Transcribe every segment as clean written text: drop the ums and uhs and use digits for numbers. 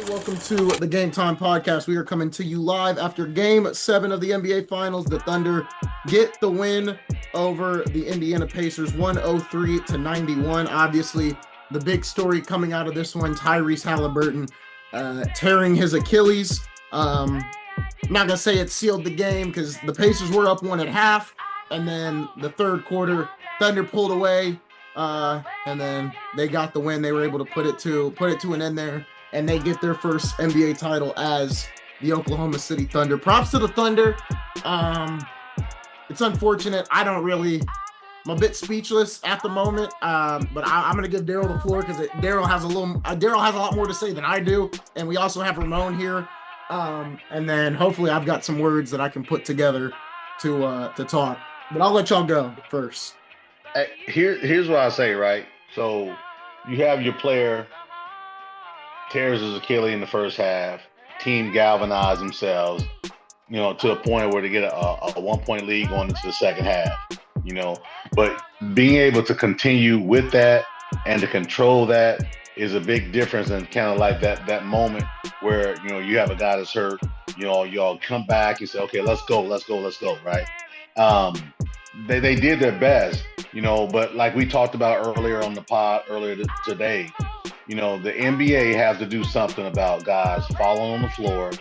Welcome to the GameTime podcast. We are coming to you live after Game 7 of the NBA Finals. The Thunder get the win over the Indiana Pacers, 103-91. Obviously, the big story coming out of this one, Tyrese Haliburton tearing his Achilles. I'm not going to say it sealed the game because the Pacers were up one at half, and then the third quarter, Thunder pulled away, and then they got the win. They were able to put it to an end there, and they get their first NBA title as the Oklahoma City Thunder. Props to the Thunder. It's unfortunate. I'm a bit speechless at the moment, but I'm going to give Daryl the floor because Daryl has a lot more to say than I do, and we also have Ramon here, and then hopefully I've got some words that I can put together to talk. But I'll let y'all go first. Here's what I say, right? So you have your player tears his Achilles in the first half. Team galvanize themselves, to a point where they get a 1 point lead going into the second half, But being able to continue with that and to control that is a big difference, and kind of like that moment where you have a guy that's hurt. Y'all come back and say, okay, let's go, right? They did their best, but like we talked about earlier on the pod earlier today, the NBA has to do something about guys falling on the floor,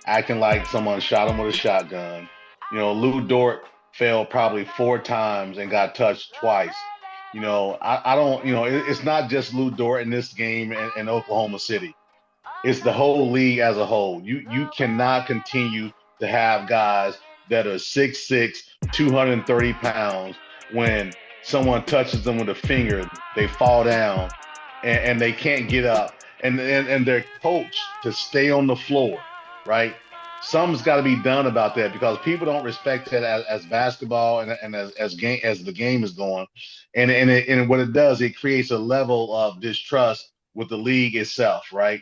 acting like someone shot him with a shotgun. Lou Dort fell probably 4 times and got touched twice. I don't, it's not just Lou Dort in this game in Oklahoma City. It's the whole league as a whole. You cannot continue to have guys that are 6'6", 230 pounds. When someone touches them with a finger, they fall down and they can't get up. And they're coached to stay on the floor, right? Something's got to be done about that because people don't respect that as basketball and as the game is going. And what it does, it creates a level of distrust with the league itself, right?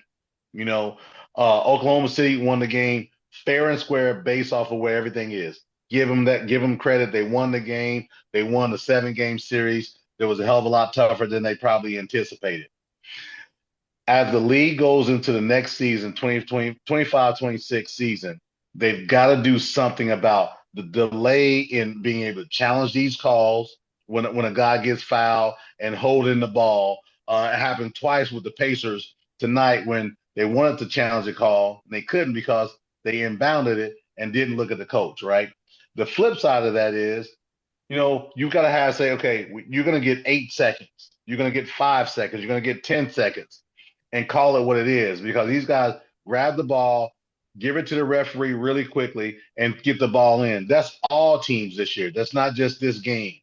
Oklahoma City won the game fair and square based off of where everything is. Give them credit. They won the game. They won the 7-game series. It was a hell of a lot tougher than they probably anticipated. As the league goes into the next season, 25-26 season, they've got to do something about the delay in being able to challenge these calls when a guy gets fouled and holding the ball. It happened twice with the Pacers tonight when they wanted to challenge the call and they couldn't because they inbounded it and didn't look at the coach, right? The flip side of that is, you've got to say, okay, you're going to get 8 seconds. You're going to get 5 seconds. You're going to get 10 seconds and call it what it is because these guys grab the ball, give it to the referee really quickly and get the ball in. That's all teams this year. That's not just this game.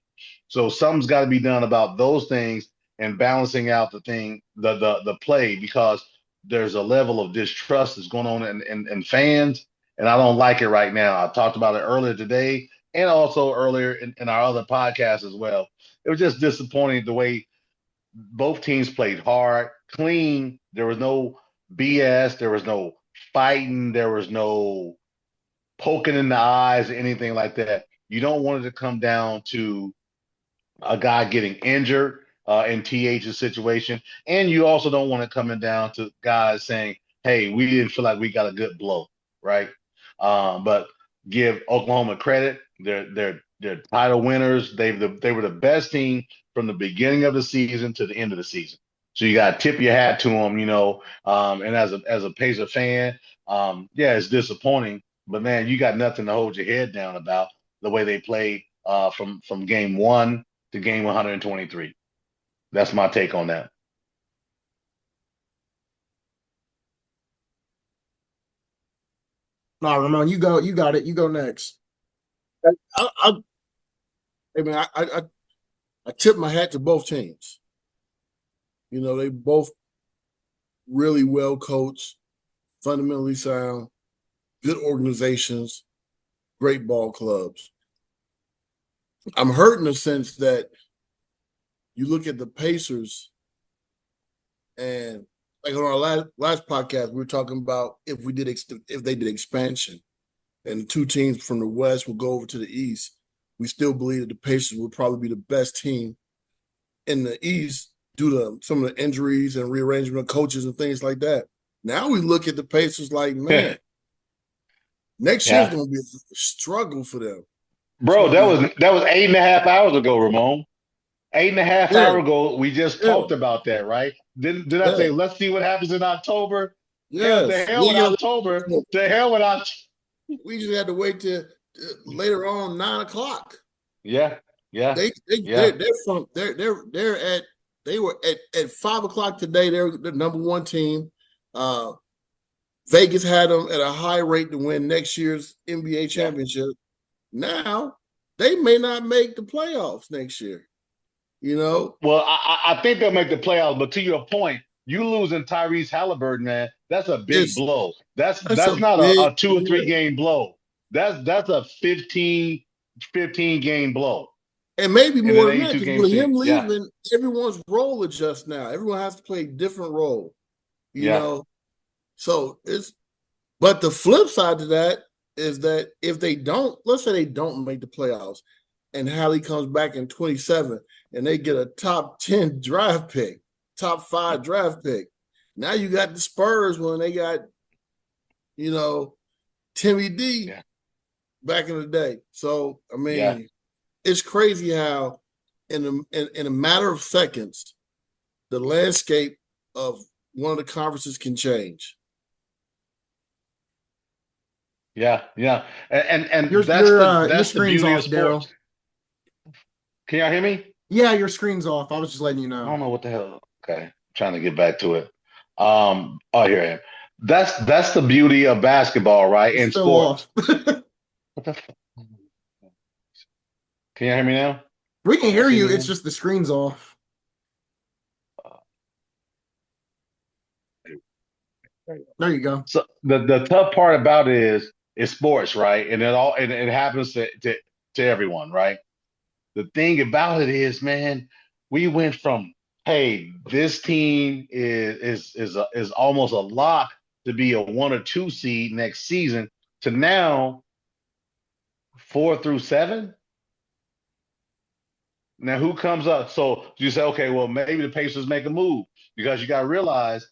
So something's got to be done about those things and balancing out the play because there's a level of distrust that's going on in fans. And I don't like it right now. I talked about it earlier today and also earlier in our other podcast as well. It was just disappointing the way both teams played hard, clean. There was no BS. There was no fighting. There was no poking in the eyes or anything like that. You don't want it to come down to a guy getting injured in TH's situation. And you also don't want it coming down to guys saying, hey, we didn't feel like we got a good blow, right? But give Oklahoma credit. They're title winners. They were the best team from the beginning of the season to the end of the season. So you got to tip your hat to them, and as a Pacer fan, yeah, it's disappointing. But, man, you got nothing to hold your head down about the way they played from game 1 to game 123. That's my take on that. No, Ramon, you go. You got it. You go next. I tip my hat to both teams. They both really well coached, fundamentally sound, good organizations, great ball clubs. I'm hurt in the sense that you look at the Pacers and like on our last podcast, we were talking about if they did expansion and the two teams from the West would go over to the East, we still believe that the Pacers would probably be the best team in the East due to some of the injuries and rearrangement of coaches and things like that. Now we look at the Pacers like, man, next year's going to be a struggle for them. Bro, that was 8.5 hours ago, Ramon. 8.5 hours ago, we just talked about that, right? Did I say, let's see what happens in October? Hell, Yes. the hell with October. The hell with October. We just had to wait till later on 9 o'clock. Yeah. They were at 5 o'clock today. They're the number one team. Vegas had them at a high rate to win next year's NBA championship. Now they may not make the playoffs next year. You know. Well, I think they'll make the playoffs, but to your point, you losing Tyrese Haliburton, man, that's a big blow. That's not a 2 or 3 game blow. That's a 15 game blow. And maybe more than that, because with him leaving, everyone's role adjusts now. Everyone has to play a different role. You know. So but the flip side to that is that if they don't, let's say they don't make the playoffs and Hallie comes back in 27 and they get a top 10 draft pick, top 5 draft pick. Now you got the Spurs when they got, Timmy D back in the day. So, I mean, it's crazy how in a matter of seconds, the landscape of one of the conferences can change. Yeah. And that's the beauty of sports. Daryl. Can y'all hear me? Yeah, your screen's off. I was just letting you know. I don't know what the hell. Okay, I'm trying to get back to it. Oh, here I am. That's the beauty of basketball, right? In sports. What the fuck? Can you hear me now? We can hear you. It's just the screen's off. There you go. So the tough part about it is sports, right? And it happens to everyone, right? The thing about it is, man, we went from, hey, this team is almost a lock to be a 1 or 2 seed next season to now 4 through 7. Now who comes up? So you say, okay, well, maybe the Pacers make a move, because you got to realize,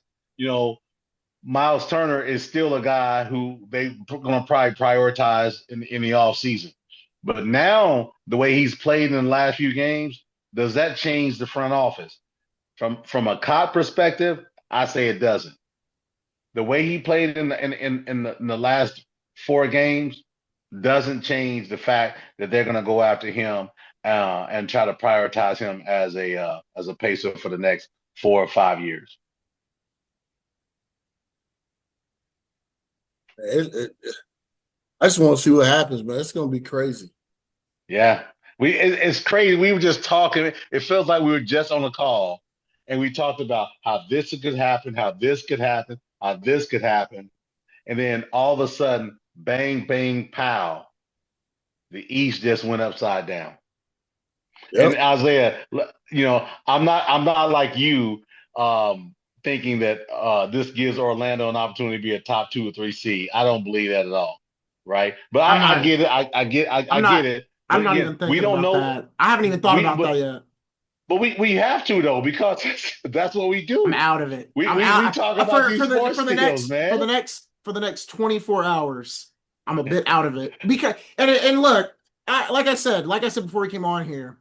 Miles Turner is still a guy who they're going to probably prioritize in the offseason. But now, the way he's played in the last few games, does that change the front office? From a COT perspective, I say it doesn't. The way he played in the last 4 games doesn't change the fact that they're going to go after him and try to prioritize him as a Pacer for the next 4 or 5 years. I just want to see what happens, man. It's going to be crazy. Yeah, it's crazy. We were just talking. It feels like we were just on a call, and we talked about how this could happen, how this could happen, how this could happen, and then all of a sudden, bang, bang, pow, the East just went upside down. Yep. And Isaiah, I'm not like you, thinking that this gives Orlando an opportunity to be a top 2 or 3 seed. I don't believe that at all, right? But I get it. I get it. I'm not even thinking about that. I haven't even thought about that yet. But we have to, though, because that's what we do. I'm out of it. We talk about these sports deals, man. For the next 24 hours, I'm a bit out of it. Because and look, like I said before we came on here,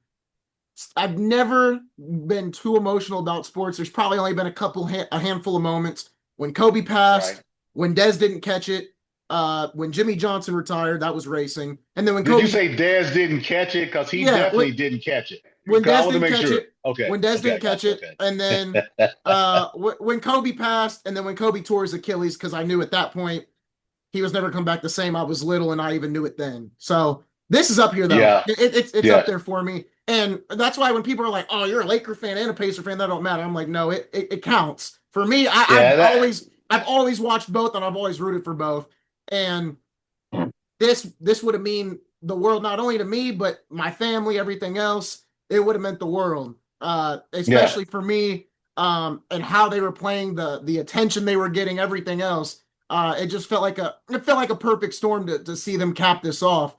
I've never been too emotional about sports. There's probably only been a handful of moments when Kobe passed, when Dez didn't catch it, when Jimmy Johnson retired. That was racing. And then when Did you say Dez didn't catch it? Because he definitely didn't catch it. When Dez didn't catch it. Okay. When Dez didn't catch it, and then when Kobe passed, and then when Kobe tore his Achilles, because I knew at that point he was never come back the same. I was little, and I even knew it then. So this is up here, though. Yeah. It's up there for me. And that's why when people are like, "Oh, you're a Laker fan and a Pacer fan," that don't matter. I'm like, no, it counts for me. I've always watched both, and I've always rooted for both. And this would have mean the world not only to me, but my family, everything else. It would have meant the world, especially for me, and how they were playing, the attention they were getting, everything else. It just felt like a perfect storm to see them cap this off.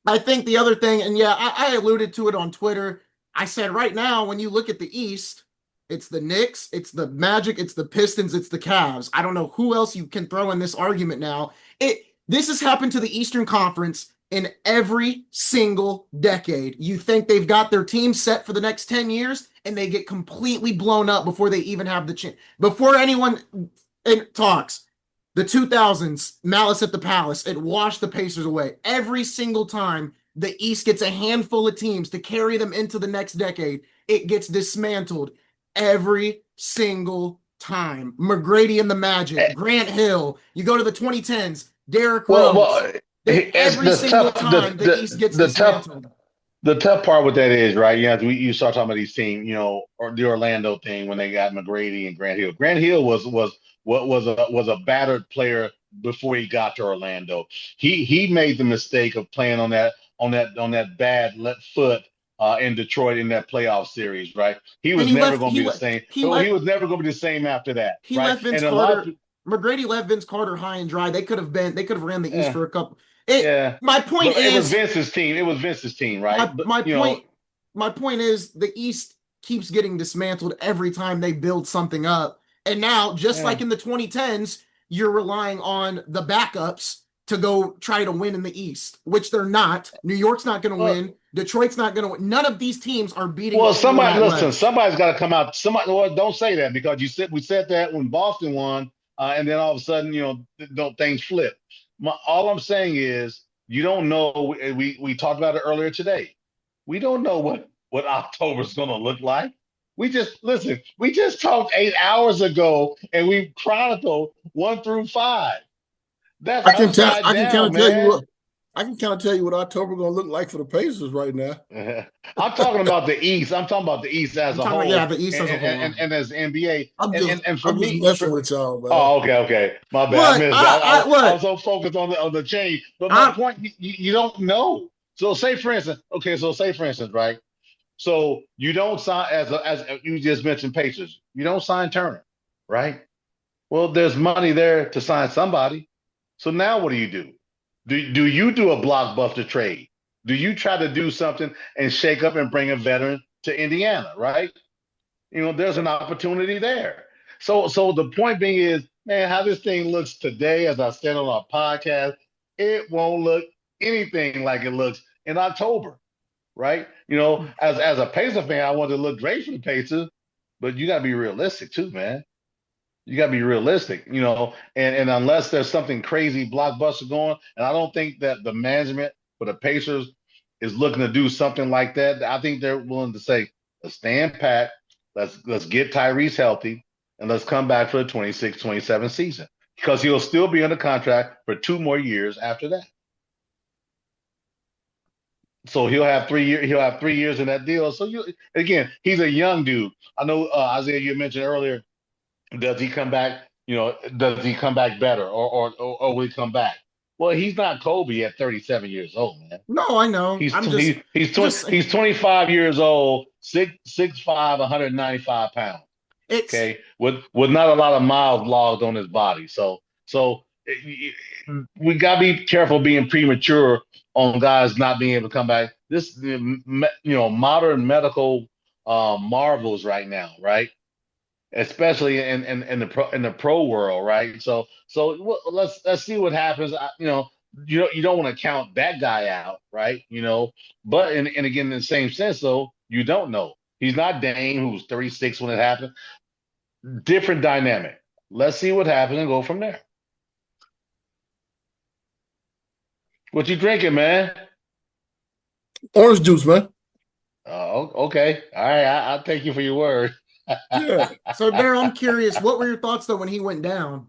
I think the other thing, and I alluded to it on Twitter. I said right now, when you look at the East, It's the Knicks, it's the Magic, it's the Pistons, it's the Cavs. I don't know who else you can throw in this argument now. This has happened to the Eastern Conference in every single decade. You think they've got their team set for the next 10 years, and they get completely blown up before they even have the chance. Before anyone talks, the 2000s, Malice at the Palace, it washed the Pacers away. Every single time the East gets a handful of teams to carry them into the next decade, it gets dismantled every single time. McGrady and the Magic, Grant Hill. You go to the 2010s, Derrick Rose. It's Every the single tough time the East gets dismantled. the tough part with that is, right, you start talking about these teams, or the Orlando thing when they got McGrady and Grant Hill. Grant Hill was a battered player before he got to Orlando. He made the mistake of playing on that bad left foot in Detroit in that playoff series, right? He was never going to be the same. He was never going to be the same after that, he right? left Vince And Carter. McGrady left Vince Carter high and dry. They could have ran the East for a couple. My point but is, it was Vince's team. It was Vince's team, right? My point is, the East keeps getting dismantled every time they build something up. And now, just like in the 2010s, you're relying on the backups to go try to win in the East, which they're not. New York's not going to win. Detroit's not going to win. None of these teams are beating. Well, somebody's got to come out. Don't say that, because we said that when Boston won, and then all of a sudden, things flip. All I'm saying is, you don't know. We talked about it earlier today. We don't know what October's going to look like. We just talked 8 hours ago, and we chronicled 1 through 5. That's upside down, man. I can kind of tell you what October going to look like for the Pacers right now. I'm talking about the East. I'm talking about the East as a whole. Yeah, the East as a whole. And as NBA. I'm just messing with y'all, man. Oh, okay. My bad. I was so focused on the change. But my point, you don't know. So say for instance, right? So you don't sign, as you just mentioned, Pacers. You don't sign Turner, right? Well, there's money there to sign somebody. So now what do you do? Do you do a blockbuster trade? Do you try to do something and shake up and bring a veteran to Indiana, right? There's an opportunity there. So the point being is, man, how this thing looks today, as I said on our podcast, it won't look anything like it looks in October, right? As a Pacer fan, I want to look great for the Pacers, but you got to be realistic too, man. You got to be realistic, and unless there's something crazy blockbuster going, and I don't think that the management for the Pacers is looking to do something like that. I think they're willing to say, let's stand pat, let's get Tyrese healthy, and let's come back for the 26-27 season, because he'll still be under contract for 2 more years after that. So he'll have 3 years. He'll have 3 years in that deal. So he's a young dude. I know, Isaiah, you mentioned earlier. Does he come back? Does he come back better, or will he come back? Well, he's not Kobe at 37 years old, man. No, I know. He's 25 years old, 6'5", 195 pounds. With not a lot of miles logged on his body. So we gotta be careful being premature on guys not being able to come back. This, modern medical marvels right now, right? Especially in the pro world, right? So let's see what happens. You don't want to count that guy out, right? But and again, in the same sense, though, you don't know. He's not Dame, who's 36 when it happened. Different dynamic. Let's see what happens and go from there. What you drinking, man? Orange juice, man. Oh, okay. All right, I'll take you for your word. Yeah. So, Daryl, I'm curious, what were your thoughts, though, when he went down?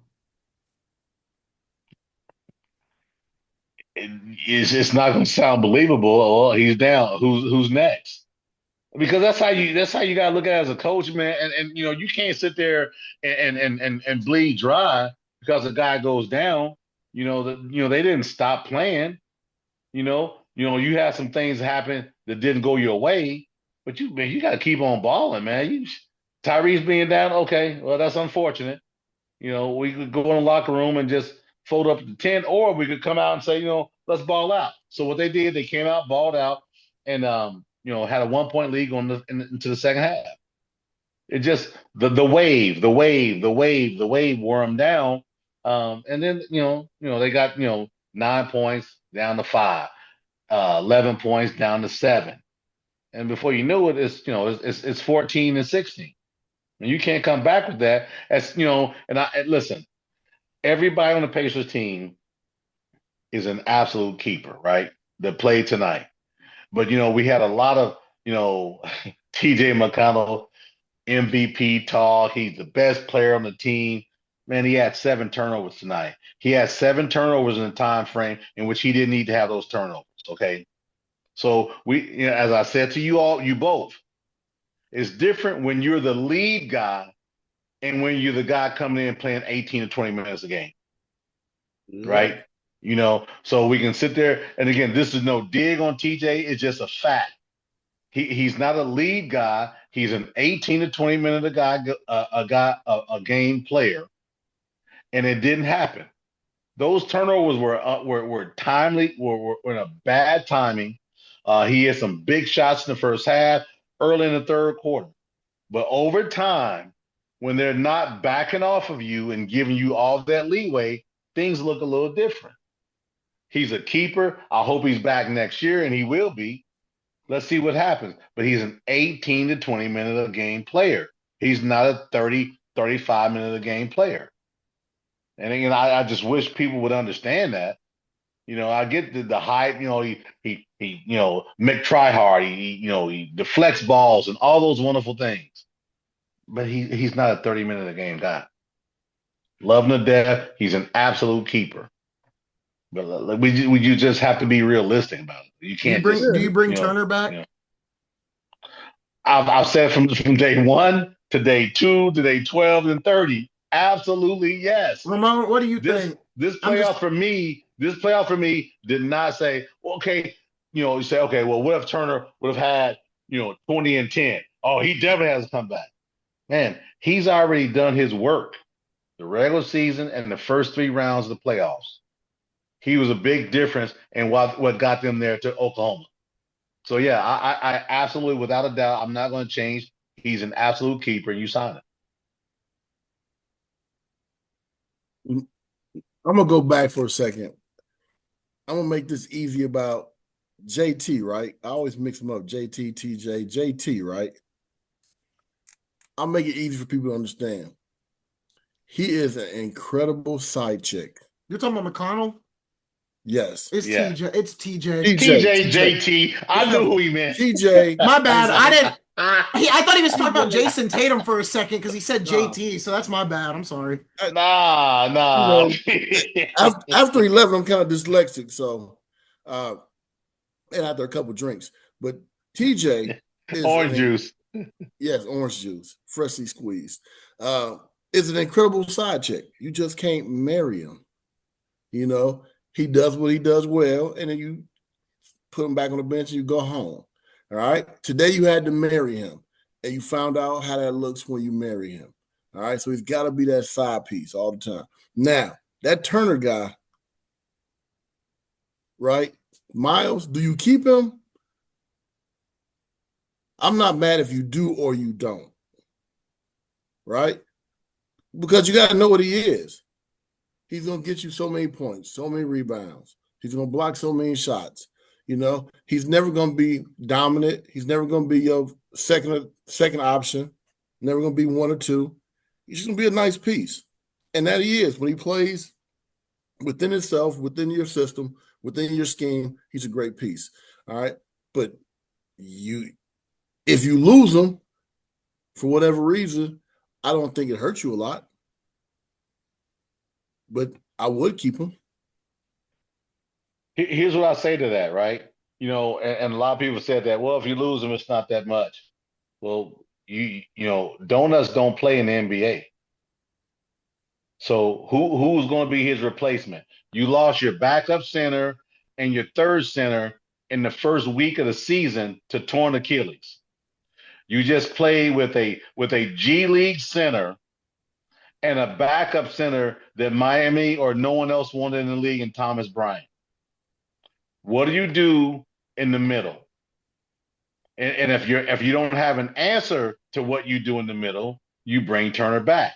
It's not going to sound believable. Oh, he's down. Who's next? Because that's how you got to look at it as a coach, man. And you can't sit there and bleed dry because a guy goes down. They didn't stop playing. You had some things happen that didn't go your way, but you got to keep on balling, man. Tyrese being down, okay, well, that's unfortunate. We could go in the locker room and just fold up the tent, or we could come out and say, let's ball out. So what they did, they came out, balled out, and had a 1-point lead going into the second half. It just the wave wore them down. And then they got 9 points down to 5, 11 points down to 7, and before you knew it, it's 14 and 16, and you can't come back with that. And listen, everybody on the Pacers team is an absolute keeper, right? That played tonight, but we had a lot of T.J. McConnell MVP talk. He's the best player on the team. Man, he had 7 turnovers tonight. He had 7 turnovers in a time frame in which he didn't need to have those turnovers. Okay. So as I said to you all, you both, it's different when you're the lead guy and when you're the guy coming in playing 18 to 20 minutes a game. Right. So we can sit there. And again, this is no dig on TJ. It's just a fact. He's not a lead guy. He's an 18 to 20 minute a game player, and it didn't happen. Those turnovers were timely. Were in a bad timing. He had some big shots in the first half, early in the third quarter, but over time, when they're not backing off of you and giving you all that leeway, things look a little different. He's a keeper. I hope he's back next year, and he will be. Let's see what happens. But he's an 18 to 20 minute a game player. He's not a 30, 35 minute a game player. And again, I just wish people would understand that. I get the hype. He Mick Tryhard. He deflects balls and all those wonderful things. But he's not a 30 minute a game guy. Love him to death. He's an absolute keeper. But you just have to be realistic about it. You can't. Do you bring Turner back? I've said from day 1 to day 2 to day 12 and 30. Absolutely yes. Ramon, what do you think? This playoff for me did not say, okay, you say, okay, well, what if Turner would have had 20 and 10? Oh, he definitely has to come back. Man, he's already done his work. The regular season and the first 3 rounds of the playoffs. He was a big difference in what got them there to Oklahoma. So yeah, I absolutely, without a doubt, I'm not going to change. He's an absolute keeper, and you sign I'm gonna go back for a second. I'm gonna make this easy about JT, right? I always mix them up. JT, TJ, JT, right? I'll make it easy for people to understand. He is an incredible side chick. You're talking about McConnell? Yes. It's TJ. It's TJ. TJ, JT. I knew who he meant. TJ. My bad. I didn't. I thought he was talking about Jason Tatum for a second because he said JT, so that's my bad. I'm sorry. Nah. After 11, I'm kind of dyslexic, so and after a couple drinks. But TJ is orange juice. Yes, orange juice, freshly squeezed. Is an incredible side chick. You just can't marry him. He does what he does well, and then you put him back on the bench and you go home. All right. Today you had to marry him, and you found out how that looks when you marry him. All right. So he's got to be that side piece all the time. Now, that Turner guy, right? Miles, do you keep him? I'm not mad if you do or you don't. Right? Because you got to know what he is. He's going to get you so many points, so many rebounds. He's going to block so many shots. He's never going to be dominant. He's never going to be your second option. Never going to be 1 or 2. He's just going to be a nice piece. And that he is. When he plays within himself, within your system, within your scheme, he's a great piece. All right? But if you lose him for whatever reason, I don't think it hurts you a lot. But I would keep him. Here's what I say to that, right? And a lot of people said that, well, if you lose him, it's not that much. Well, donuts don't play in the NBA. So who's going to be his replacement? You lost your backup center and your third center in the first week of the season to torn Achilles. You just played with a G League center and a backup center that Miami or no one else wanted in the league in Thomas Bryant. What do you do in the middle? And if you don't have an answer to what you do in the middle, you bring Turner back.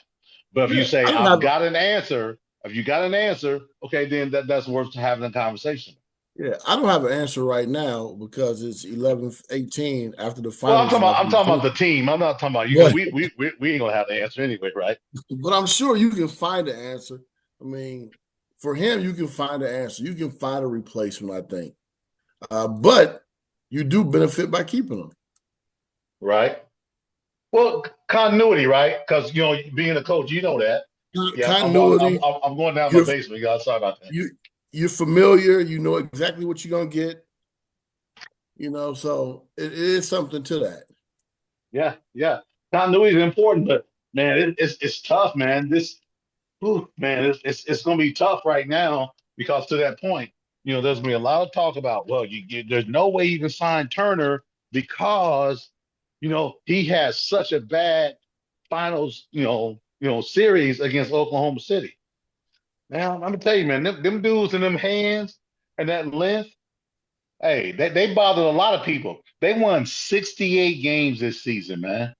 But if you Yeah, say I don't I've have. got an answer, if you got an answer, okay, then that's worth having a conversation. Yeah, I don't have an answer right now because it's 11:18 after the Well, finals. I'm talking about the team. I'm not talking about you because But we ain't gonna have the answer anyway, right? but I'm sure you can find the answer. I mean, for him, you can find the answer. You can find a replacement, I think. But you do benefit by keeping them. Right. Well, continuity, right? Because being a coach, you know that. Yeah, Continuity. I'm going down my You're basement, guys. Sorry about that. you you're familiar. You know exactly what you're gonna get. So it is something to that. Yeah, yeah. Continuity is important, but man, it's tough, man. Man, it's going to be tough right now because to that point, there's going to be a lot of talk about, well, there's no way you can sign Turner because, he has such a bad finals, series against Oklahoma City. Now, I'm gonna tell you, man, them dudes and them hands and that length, hey, they bothered a lot of people. They won 68 games this season, man.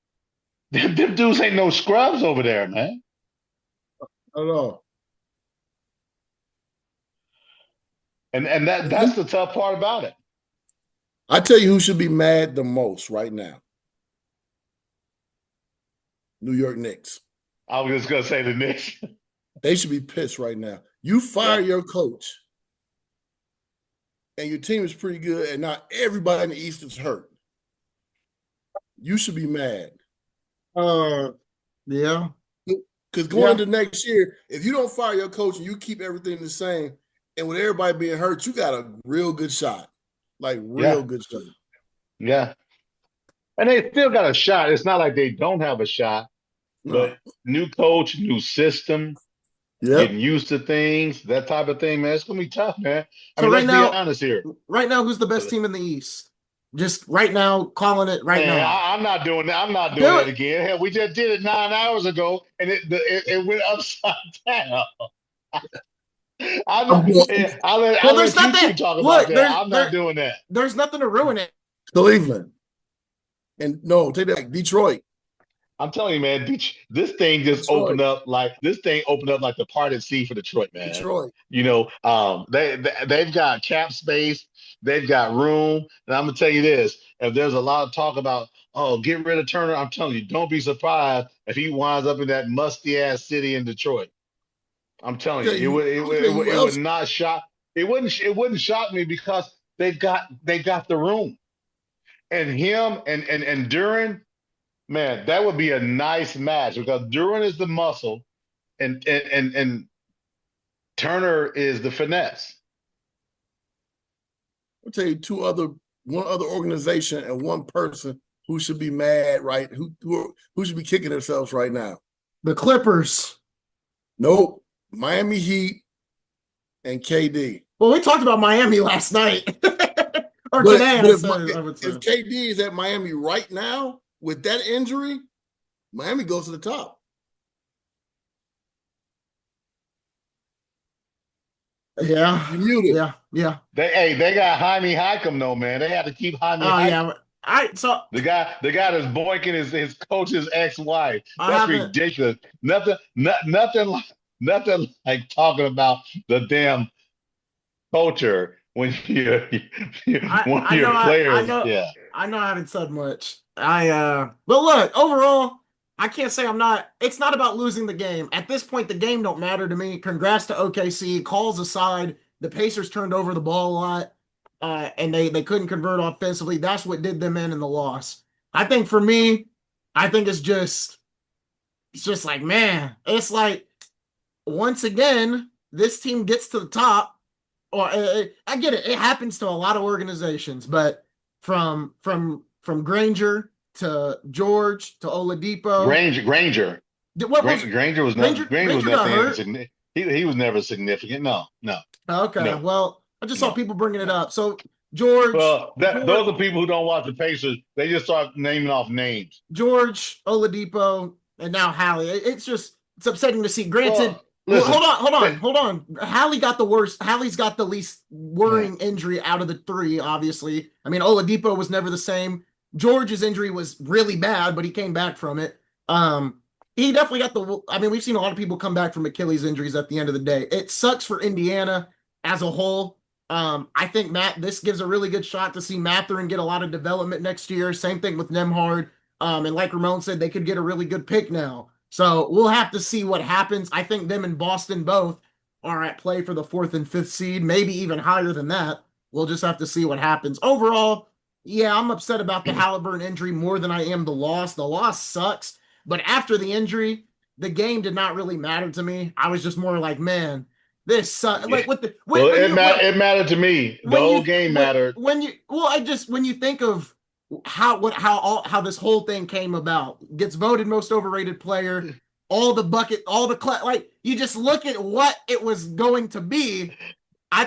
Them dudes ain't no scrubs over there, man. I don't know. And that's the tough part about it. I tell you who should be mad the most right now. New York Knicks. I was just gonna say the Knicks. They should be pissed right now. You fire Yeah. your coach, and your team is pretty good, and now everybody in the East is hurt. You should be mad. Yeah. Because going into next year, if you don't fire your coach and you keep everything the same, and with everybody being hurt, you got a real good shot. Like real good shot. Yeah. And they still got a shot. It's not like they don't have a shot, No. but new coach, new system, Yep. getting used to things, that type of thing, man. It's gonna be tough, man. I So mean, right let's be now, honest here. right now, who's the best team in the East? Just right now, calling it right Man, now. I'm not doing that. I'm not Do doing it. that again. Hell, we just did it 9 hours ago, and it went upside down. I'm going I'll Well, let there's you nothing. two talk about Look, that. I'm not doing that. there's nothing to ruin it. Cleveland. And no, take that back. Detroit. I'm telling you, man, this thing just Detroit. opened up like the parted sea for Detroit, man. Detroit. They've got cap space, they've got room, and I'm gonna tell you this: if there's a lot of talk about, oh, get rid of Turner, I'm telling you, don't be surprised if he winds up in that musty ass city in Detroit. I'm telling you, it would not shock. It wouldn't shock me because they got the room, and him and Duran. Man, that would be a nice match because Duran is the muscle and Turner is the finesse. I'll tell you one other organization and one person who should be mad, right? Who should be kicking themselves right now? The Clippers. Nope. Miami Heat and KD. Well, we talked about Miami last night. Or But today, if KD is at Miami right now with that injury, Miami goes to the top. Yeah. You muted. Yeah. They got Jaime Highcomb though, man. They had to keep Jaime Highcomb. Yeah. The guy that's boinking his coach's ex-wife. That's ridiculous. Nothing like talking about the damn culture when you're players. I know I haven't said much. But look, overall, I can't say it's not about losing the game. At this point, the game don't matter to me. Congrats to OKC. Calls aside, the Pacers turned over the ball a lot, and they couldn't convert offensively. That's what did them in the loss. I think for me, it's just like, man, it's like once again, this team gets to the top. Or I get it. It happens to a lot of organizations, but from Granger to George to Oladipo. Granger. Granger was never significant. He was never significant. No. Okay. No. Well, I just saw people bringing it up. So George. Well, those are people who don't watch the Pacers. They just start naming off names. George, Oladipo, and now Hallie. It's upsetting to see. Granted. Listen, hold on. Hallie's got the least worrying injury out of the three, obviously. I mean, Oladipo was never the same. George's injury was really bad, but he came back from it. He definitely got I mean, we've seen a lot of people come back from Achilles injuries at the end of the day. It sucks for Indiana as a whole. I think this gives a really good shot to see Mathurin get a lot of development next year. Same thing with Nemhard. And like Ramon said, they could get a really good pick now. So we'll have to see what happens. I think them and Boston both are at play for the 4th and 5th seed, maybe even higher than that. We'll just have to see what happens. Overall, yeah, I'm upset about the Haliburton injury more than I am the loss. The loss sucks, but after the injury, the game did not really matter to me. I was just more like, man, this sucks. Like well, it mattered to me. The whole game mattered. When you think of how this whole thing came about, gets voted most overrated player, all the like you just look at what it was going to be. I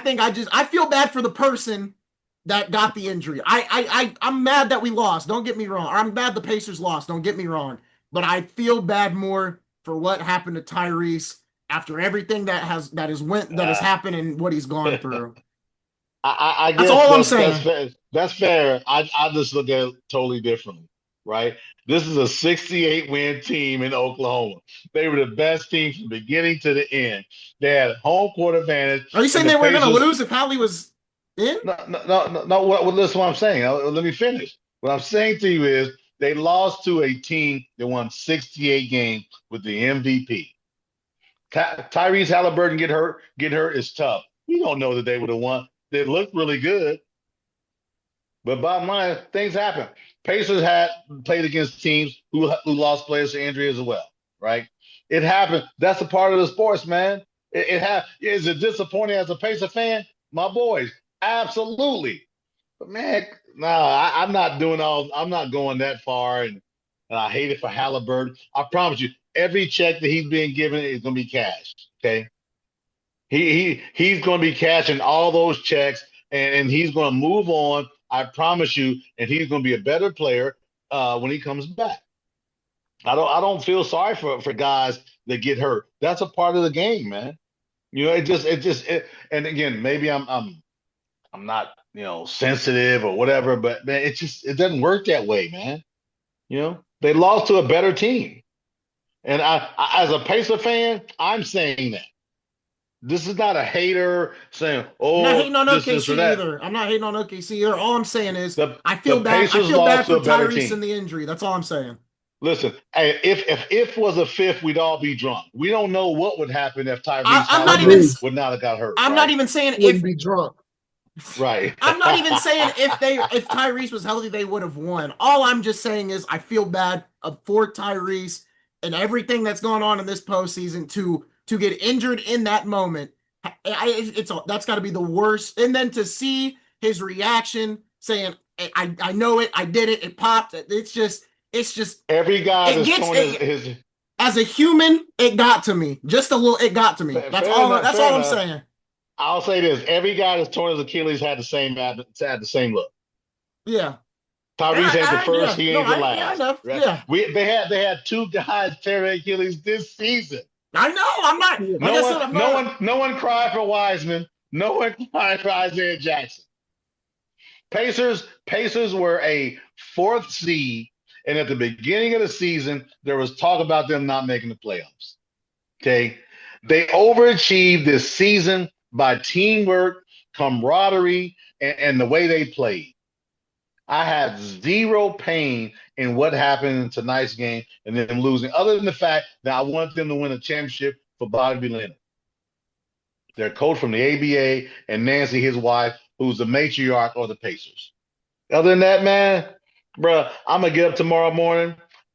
feel bad for the person that got the injury. I'm mad that we lost. Don't get me wrong. Or I'm mad the Pacers lost. Don't get me wrong. But I feel bad more for what happened to Tyrese after everything that has happened and what he's gone through. I guess that's all I'm saying. That's fair. I just look at it totally differently, right? This is a 68-win team in Oklahoma. They were the best team from beginning to the end. They had home court advantage. Are you saying they were going to lose if Hallie was in? No. Listen, what I'm saying. Let me finish. What I'm saying to you is they lost to a team that won 68 games with the MVP. Tyrese Haliburton get hurt is tough. You don't know that they would have won. They looked really good. But bottom line, things happen. Pacers had played against teams who lost players to injury as well, right? It happened. That's a part of the sports, man. Is it disappointing as a Pacer fan? My boys, absolutely. But man, I'm not going that far, and I hate it for Haliburton. I promise you, every check that he's being given is going to be cashed. Okay, he's going to be cashing all those checks, and he's going to move on. I promise you, and he's going to be a better player when he comes back. I don't feel sorry for guys that get hurt. That's a part of the game, man. You know, and again, maybe I'm not, sensitive or whatever, but man, it doesn't work that way, man. You know, they lost to a better team. And I as a Pacer fan, I'm saying that. This is not a hater saying, "Oh, I'm not hating on this or OKC that." either. I'm not hating on OKC either. All I'm saying is I feel bad. I feel bad for Tyrese and and the injury. That's all I'm saying. Listen, hey, if was a fifth, we'd all be drunk. We don't know what would happen if Tyrese Haliburton would not have got hurt. I'm not even saying if be drunk. Right. I'm not even saying if Tyrese was healthy, they would have won. All I'm just saying is I feel bad for Tyrese and everything that's going on in this postseason to get injured in that moment. That's got to be the worst. And then to see his reaction saying, I know it, I did it, it popped. It's just every guy his as a human, it got to me. Just a little, it got to me. That's all I'm saying. I'll say this: every guy that's torn his Achilles had the same look. Yeah. Tyrese had the first, he ain't the last. Yeah, I know. Right? Yeah. They had two guys tear their Achilles this season. I know. I'm not. No one cried for Wiseman. No one cried for Isaiah Jackson. Pacers were a 4th seed, and at the beginning of the season, there was talk about them not making the playoffs. Okay, they overachieved this season by teamwork, camaraderie, and the way they played. I had zero pain in what happened in tonight's game and them losing, other than the fact that I wanted them to win a championship for Bobby Leonard. Their coach from the ABA and Nancy, his wife, who's the matriarch of the Pacers. Other than that, man, bro, I'm going to get up tomorrow morning.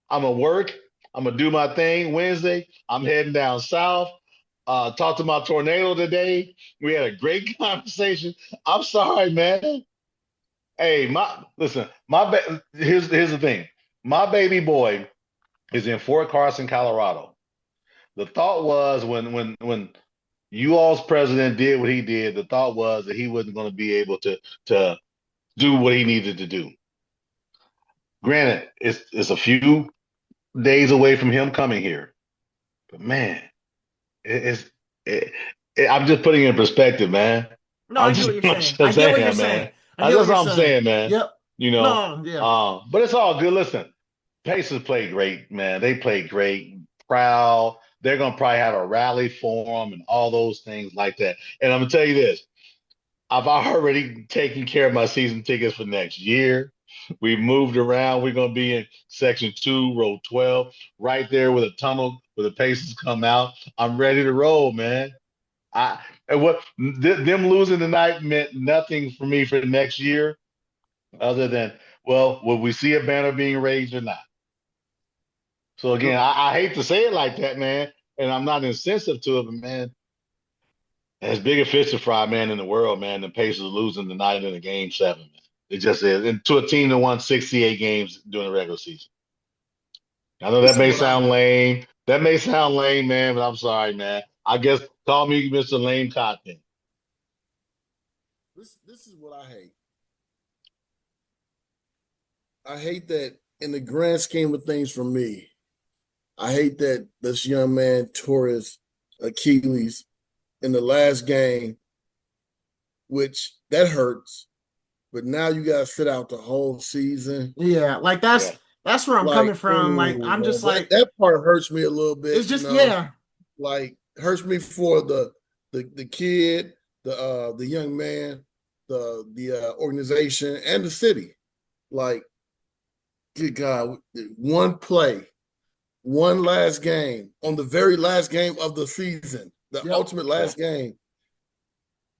I'm going to work. I'm going to do my thing Wednesday. I'm heading down south. Talked to my tornado today. We had a great conversation. I'm sorry, man. Hey, here's the thing. My baby boy is in Fort Carson, Colorado. The thought was when you all's president did what he did, the thought was that he wasn't going to be able to do what he needed to do. Granted, it's a few days away from him coming here, but man, I'm just putting it in perspective, man. No, I get what you're saying. I get what you're saying. That's what I'm saying, man. Yep. You know, No, yeah. but it's all good. Listen, Pacers played great, man. They played great. Proud. They're gonna probably have a rally for them and all those things like that. And I'm gonna tell you this: I've already taken care of my season tickets for next year. We moved around. We're gonna be in section 2, row 12, right there where the tunnel where the Pacers come out. I'm ready to roll, man. I and what them losing tonight meant nothing for me for the next year, other than, well, will we see a banner being raised or not? So again, I hate to say it like that, man, and I'm not insensitive to it, but man, as big a fish to fry, man, in the world, man, the Pacers losing tonight in the game 7, man. It just is. And to a team that won 68 games during the regular season. I know This that is may what I sound hate. lame. That may sound lame, man, but I'm sorry, man. I guess call me Mr. Lame Cotton. This is what I hate. I hate that in the grand scheme of things for me. I hate that this young man tore his Achilles in the last game, which that hurts. But now you got to sit out the whole season. Yeah, like Yeah. that's where I'm Like, coming from. Like I'm ooh, just that like that part hurts me a little it's bit. just yeah. Like hurts me for the kid, the young man, the organization, and the city. Like, good God, one play, one last game on the very last game of the season, the Yep. ultimate last game,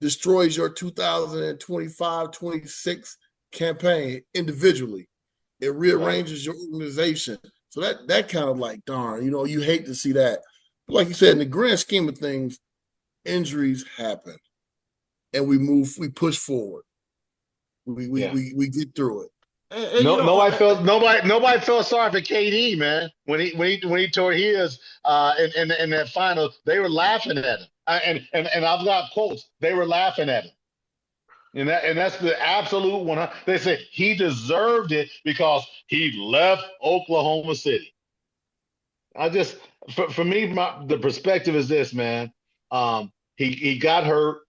destroys your 2025-26 campaign individually. It Right. rearranges your organization. So that kind of like, darn, you hate to see that. But like you said, in the grand scheme of things, injuries happen and we push forward. We we Yeah. we, we get through it. And No, nobody felt sorry for KD, man. When he tore his in that final, they were laughing at him. And I've got quotes. They were laughing at him. And that's the absolute one. They say he deserved it because he left Oklahoma City. I just for me, the perspective is this, man. He got hurt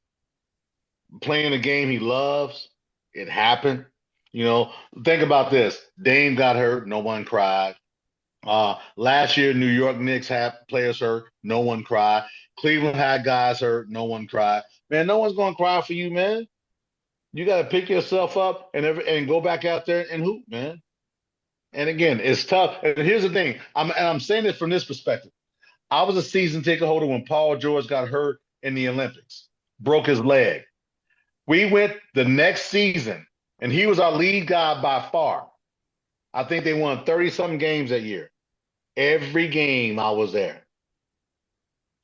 playing a game he loves. It happened. You know, think about this. Dame got hurt, no one cried. Last year, New York Knicks had players hurt, no one cried. Cleveland had guys hurt, no one cried. Man, no one's gonna cry for you, man. You got to pick yourself up and go back out there and hoop, man. And again, it's tough. And here's the thing. I'm saying it from this perspective. I was a season ticket holder when Paul George got hurt in the Olympics, broke his leg. We went the next season, and he was our lead guy by far. I think they won 30 something games that year. Every game I was there.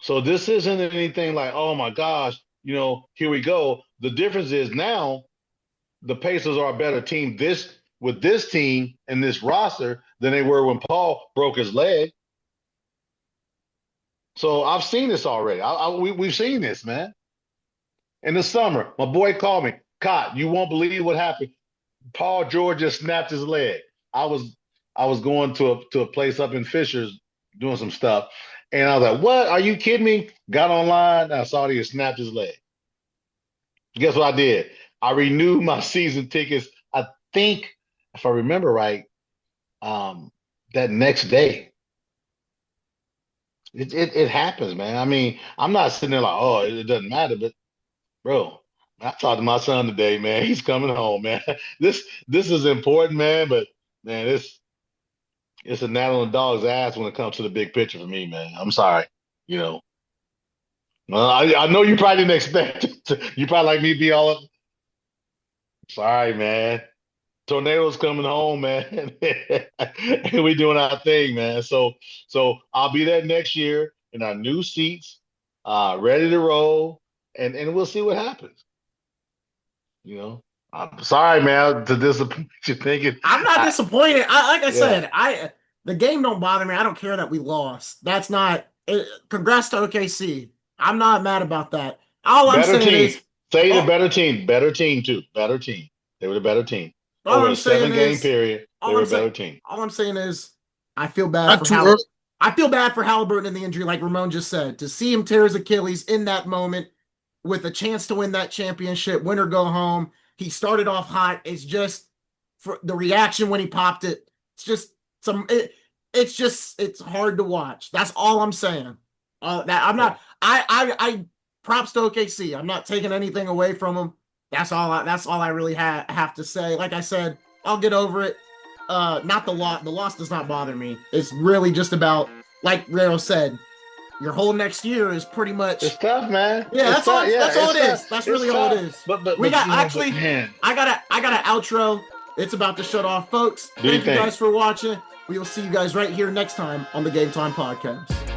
So this isn't anything like, oh my gosh, here we go. The difference is now the Pacers are a better team with this team and this roster than they were when Paul broke his leg. So I've seen this already. We've seen this, man. In the summer, my boy called me, Cott, you won't believe what happened. Paul George just snapped his leg. I was going to a place up in Fishers doing some stuff, and I was like, "What? Are you kidding me?" Got online, and I saw he had snapped his leg. Guess what I did? I renewed my season tickets. I think, if I remember right, that next day. It happens, man. I mean, I'm not sitting there like, oh, it doesn't matter, but bro, I talked to my son today, man. He's coming home, man. This is important, man. But man, it's a gnat on the dog's ass when it comes to the big picture for me, man. I'm sorry, you know. Well, I know you probably didn't expect it. You probably like me to be all up. Sorry, man. Tornadoes coming home, man. And we doing our thing, man. So I'll be there next year in our new seats, ready to roll, and we'll see what happens. I'm sorry, man, to disappoint you thinking. I'm not disappointed. Like I Yeah, said, the game don't bother me. I don't care that we lost. That's not. Congrats to OKC. I'm not mad about that. All I'm better saying team. is, Say the all, better team too. Better team. They were the better team all over I'm a saying 7 game is, period. They all were I'm a saying, better team. all I'm saying is, I feel bad Not for too early. I feel bad for Halliburton in the injury, like Ramon just said. To see him tear his Achilles in that moment with a chance to win that championship, win or go home. He started off hot. It's just for the reaction when he popped it. It's just it's hard to watch. That's all I'm saying. That I'm not. I props to OKC. I'm not taking anything away from them. That's all I really have to say. Like I said, I'll get over it. Not the loss. The loss does not bother me. It's really just about, like Rero said, your whole next year is pretty much. It's tough, man. Yeah, that's all it is. That's really all it is. But we got I got an outro. It's about to shut off, folks. Thank you guys for watching. We will see you guys right here next time on the Game Time Podcast.